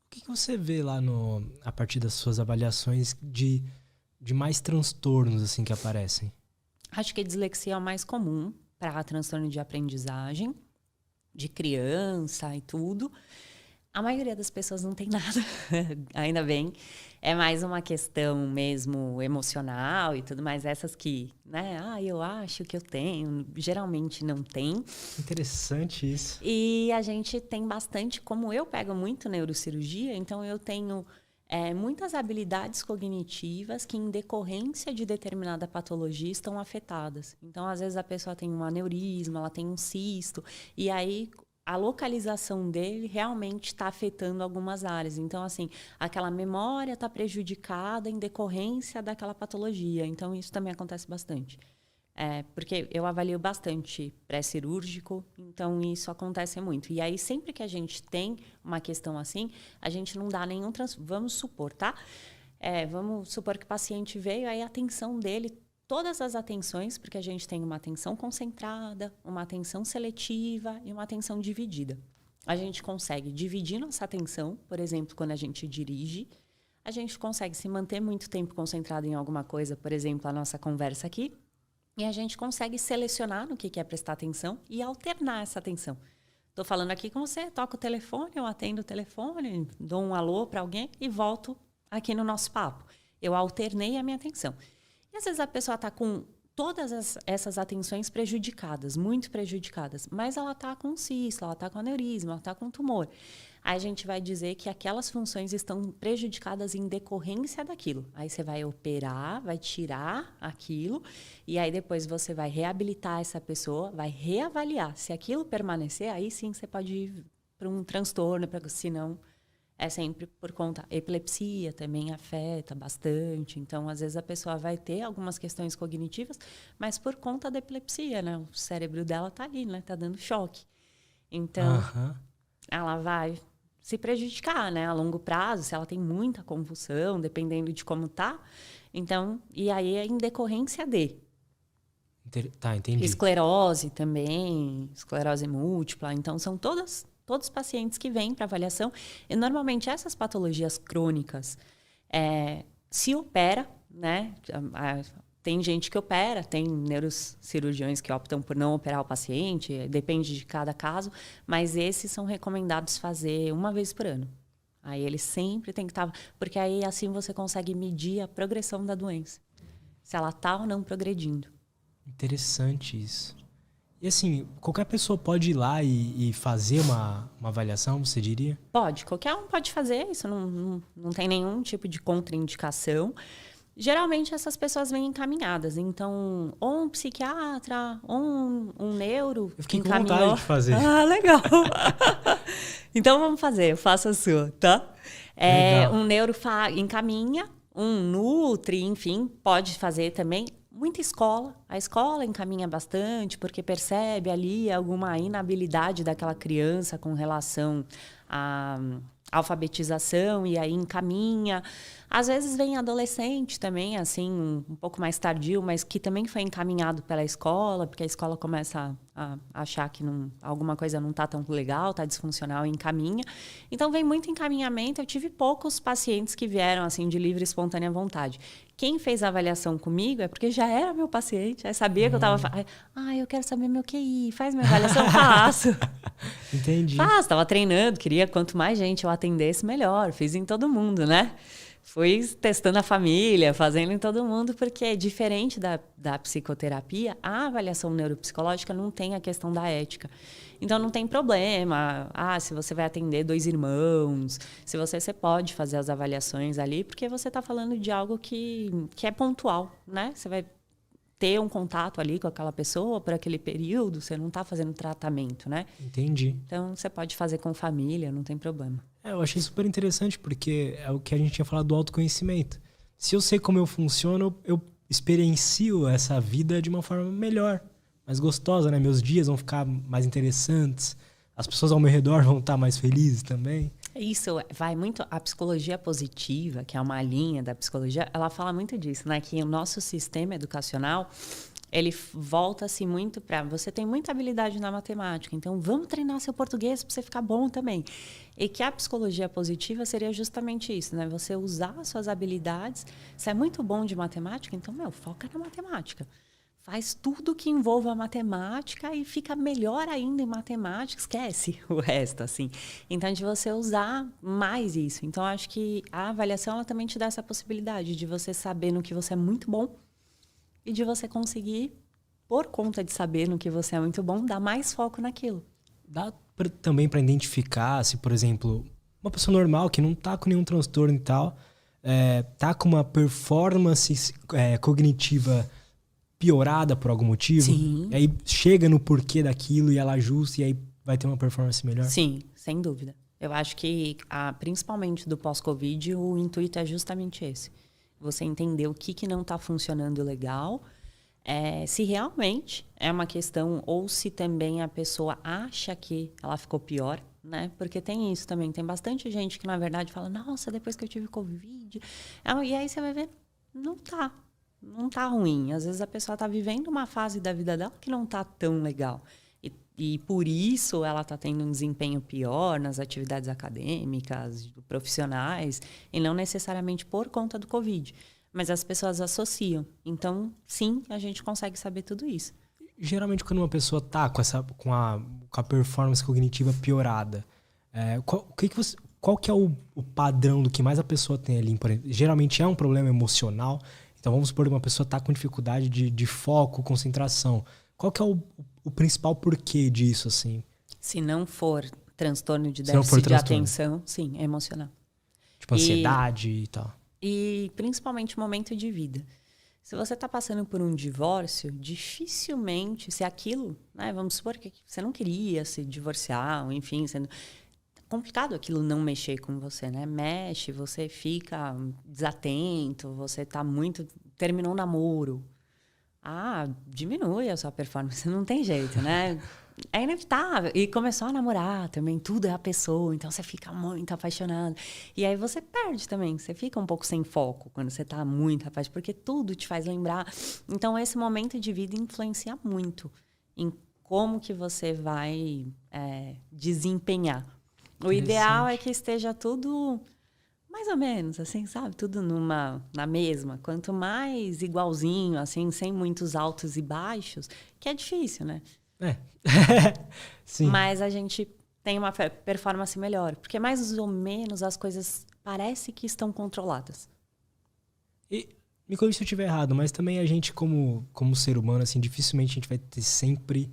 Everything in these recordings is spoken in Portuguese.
que você vê lá a partir das suas avaliações de mais transtornos assim que aparecem? Acho que a dislexia é o mais comum para transtorno de aprendizagem, de criança e tudo. A maioria das pessoas não tem nada, ainda bem. É mais uma questão mesmo emocional e tudo mais. Essas que, né? Eu acho que eu tenho. Geralmente não tem. Interessante isso. E a gente tem bastante, como eu pego muito neurocirurgia, então eu tenho muitas habilidades cognitivas que, em decorrência de determinada patologia, estão afetadas. Então, às vezes, a pessoa tem um aneurisma, ela tem um cisto, e aí a localização dele realmente está afetando algumas áreas. Então, assim, aquela memória está prejudicada em decorrência daquela patologia. Então, isso também acontece bastante. Porque eu avalio bastante pré-cirúrgico, então isso acontece muito. E aí, sempre que a gente tem uma questão assim, a gente não dá nenhum vamos supor, tá? Vamos supor que o paciente veio, aí a atenção dele, todas as atenções, porque a gente tem uma atenção concentrada, uma atenção seletiva e uma atenção dividida. A gente consegue dividir nossa atenção, por exemplo, quando a gente dirige, a gente consegue se manter muito tempo concentrado em alguma coisa, por exemplo, a nossa conversa aqui, e a gente consegue selecionar no que é prestar atenção e alternar essa atenção. Estou falando aqui com você, toco o telefone, eu atendo o telefone, dou um alô para alguém e volto aqui no nosso papo. Eu alternei a minha atenção. E às vezes a pessoa está com todas essas atenções prejudicadas, muito prejudicadas, mas ela está com cisto, ela está com aneurisma, ela está com tumor. Aí a gente vai dizer que aquelas funções estão prejudicadas em decorrência daquilo. Aí você vai operar, vai tirar aquilo, e aí depois você vai reabilitar essa pessoa, vai reavaliar. Se aquilo permanecer, aí sim você pode ir para um transtorno, senão é sempre por conta. Epilepsia também afeta bastante. Então, às vezes, a pessoa vai ter algumas questões cognitivas, mas por conta da epilepsia, né? O cérebro dela está ali, né? Está dando choque. Então, ela vai se prejudicar, né? A longo prazo, se ela tem muita convulsão, dependendo de como tá. Então, e aí é em decorrência de. Tá, entendi. Esclerose também, esclerose múltipla. Então, são todos os pacientes que vêm para avaliação. E, normalmente, essas patologias crônicas se opera, né? Tem gente que opera, tem neurocirurgiões que optam por não operar o paciente, depende de cada caso, mas esses são recomendados fazer uma vez por ano. Aí eles sempre tem que estar... Porque aí, assim, você consegue medir a progressão da doença. Se ela está ou não progredindo. Interessante isso. E assim, qualquer pessoa pode ir lá e fazer uma avaliação, você diria? Pode, qualquer um pode fazer, isso não tem nenhum tipo de contraindicação. Geralmente essas pessoas vêm encaminhadas, então ou um psiquiatra, ou um neuro. Eu fiquei com vontade de fazer. Ah, legal! Então vamos fazer, eu faço a sua, tá? Um neuro encaminha, um nutri, enfim, pode fazer também. Muita escola. A escola encaminha bastante, porque percebe ali alguma inabilidade daquela criança com relação à alfabetização e aí encaminha. Às vezes vem adolescente também, assim, um pouco mais tardio, mas que também foi encaminhado pela escola, porque a escola começa a achar que alguma coisa não está tão legal, está disfuncional e encaminha. Então, vem muito encaminhamento. Eu tive poucos pacientes que vieram, assim, de livre e espontânea vontade. Quem fez a avaliação comigo é porque já era meu paciente, aí sabia que eu estava... eu quero saber meu QI, faz minha avaliação, faço. Entendi. Estava treinando, queria quanto mais gente eu atendesse, melhor. Fiz em todo mundo, né? Fui testando a família, fazendo em todo mundo, porque é diferente da psicoterapia, a avaliação neuropsicológica não tem a questão da ética. Então, não tem problema. Se você vai atender 2 irmãos, se você pode fazer as avaliações ali, porque você está falando de algo que é pontual, né? Você vai ter um contato ali com aquela pessoa por aquele período, você não está fazendo tratamento, né? Entendi. Então, você pode fazer com família, não tem problema. Eu achei super interessante, porque é o que a gente tinha falado do autoconhecimento. Se eu sei como eu funciono, eu experiencio essa vida de uma forma melhor, mais gostosa, né? Meus dias vão ficar mais interessantes, as pessoas ao meu redor vão estar mais felizes também. Isso vai muito... A psicologia positiva, que é uma linha da psicologia, ela fala muito disso, né? Que o nosso sistema educacional, ele volta-se muito para... Você tem muita habilidade na matemática, então vamos treinar seu português para você ficar bom também. E que a psicologia positiva seria justamente isso, né? Você usar as suas habilidades. Você é muito bom de matemática, então, foca na matemática. Faz tudo que envolva a matemática e fica melhor ainda em matemática, esquece o resto, assim. Então, de você usar mais isso. Então, acho que a avaliação ela também te dá essa possibilidade de você saber no que você é muito bom e de você conseguir, por conta de saber no que você é muito bom, dar mais foco naquilo. Dá também para identificar se, por exemplo, uma pessoa normal que não tá com nenhum transtorno e tal, tá com uma performance cognitiva piorada por algum motivo. Sim. E aí chega no porquê daquilo e ela ajusta e aí vai ter uma performance melhor? Sim, sem dúvida. Eu acho que, principalmente do pós-Covid, o intuito é justamente esse. Você entender o que não está funcionando legal, se realmente é uma questão ou se também a pessoa acha que ela ficou pior, né? Porque tem isso também. Tem bastante gente que, na verdade, fala, nossa, depois que eu tive Covid... E aí você vai ver, não tá ruim. Às vezes a pessoa está vivendo uma fase da vida dela que não está tão legal. E por isso ela está tendo um desempenho pior nas atividades acadêmicas, profissionais, e não necessariamente por conta do Covid. Mas as pessoas associam. Então, sim, a gente consegue saber tudo isso. Geralmente, quando uma pessoa está com a performance cognitiva piorada, qual que é o padrão do que mais a pessoa tem ali? Geralmente é um problema emocional. Então, vamos supor que uma pessoa está com dificuldade de foco, concentração. Qual que é o principal porquê disso, assim? Se não for transtorno de déficit de atenção, sim, é emocional. Tipo, ansiedade e tal. E principalmente momento de vida. Se você está passando por um divórcio, dificilmente, se aquilo, né, vamos supor que você não queria se divorciar, ou enfim, é complicado aquilo não mexer com você, né? Mexe, você fica desatento, você tá terminou o namoro. Diminui a sua performance, não tem jeito, né? É inevitável. E começou a namorar também, tudo é a pessoa, então você fica muito apaixonado. E aí você perde também, você fica um pouco sem foco quando você tá muito apaixonado, porque tudo te faz lembrar. Então, esse momento de vida influencia muito em como que você vai desempenhar. O ideal é que esteja tudo mais ou menos, assim, sabe? Tudo na mesma. Quanto mais igualzinho, assim, sem muitos altos e baixos, que é difícil, né? Sim. Mas a gente tem uma performance melhor. Porque mais ou menos as coisas parece que estão controladas. E me corrija se eu estiver errado, mas também a gente, como ser humano, assim, dificilmente a gente vai ter sempre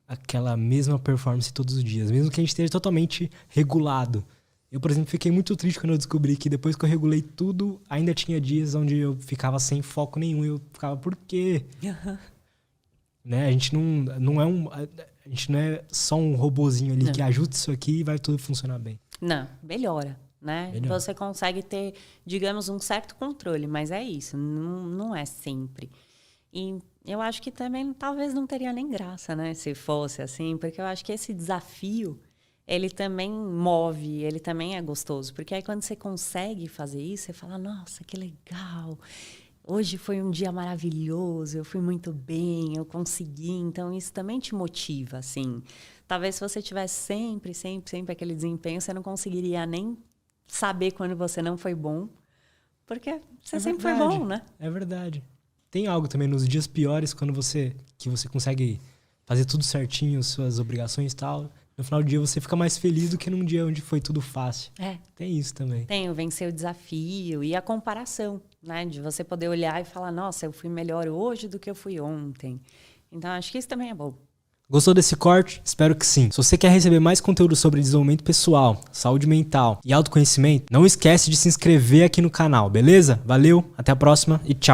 aquela mesma performance todos os dias. Mesmo que a gente esteja totalmente regulado. Eu, por exemplo, fiquei muito triste quando eu descobri que depois que eu regulei tudo, ainda tinha dias onde eu ficava sem foco nenhum. E eu ficava, por quê? Né? A gente a gente não é só um robozinho ali que ajuda isso aqui e vai tudo funcionar bem. Não, melhora, né? Melhora. Você consegue ter, digamos, um certo controle, mas é isso, não é sempre. E eu acho que também talvez não teria nem graça, né? Se fosse assim, porque eu acho que esse desafio, ele também move, ele também é gostoso. Porque aí quando você consegue fazer isso, você fala, nossa, que legal. Hoje foi um dia maravilhoso, eu fui muito bem, eu consegui. Então, isso também te motiva, assim. Talvez se você tivesse sempre aquele desempenho, você não conseguiria nem saber quando você não foi bom. Porque você sempre foi bom, né? É verdade. Tem algo também nos dias piores, quando você consegue fazer tudo certinho, suas obrigações e tal. No final do dia você fica mais feliz do que num dia onde foi tudo fácil. Tem isso também. Tem o vencer o desafio e a comparação, né? De você poder olhar e falar, nossa, eu fui melhor hoje do que eu fui ontem. Então, acho que isso também é bom. Gostou desse corte? Espero que sim. Se você quer receber mais conteúdo sobre desenvolvimento pessoal, saúde mental e autoconhecimento, não esquece de se inscrever aqui no canal, beleza? Valeu, até a próxima e tchau!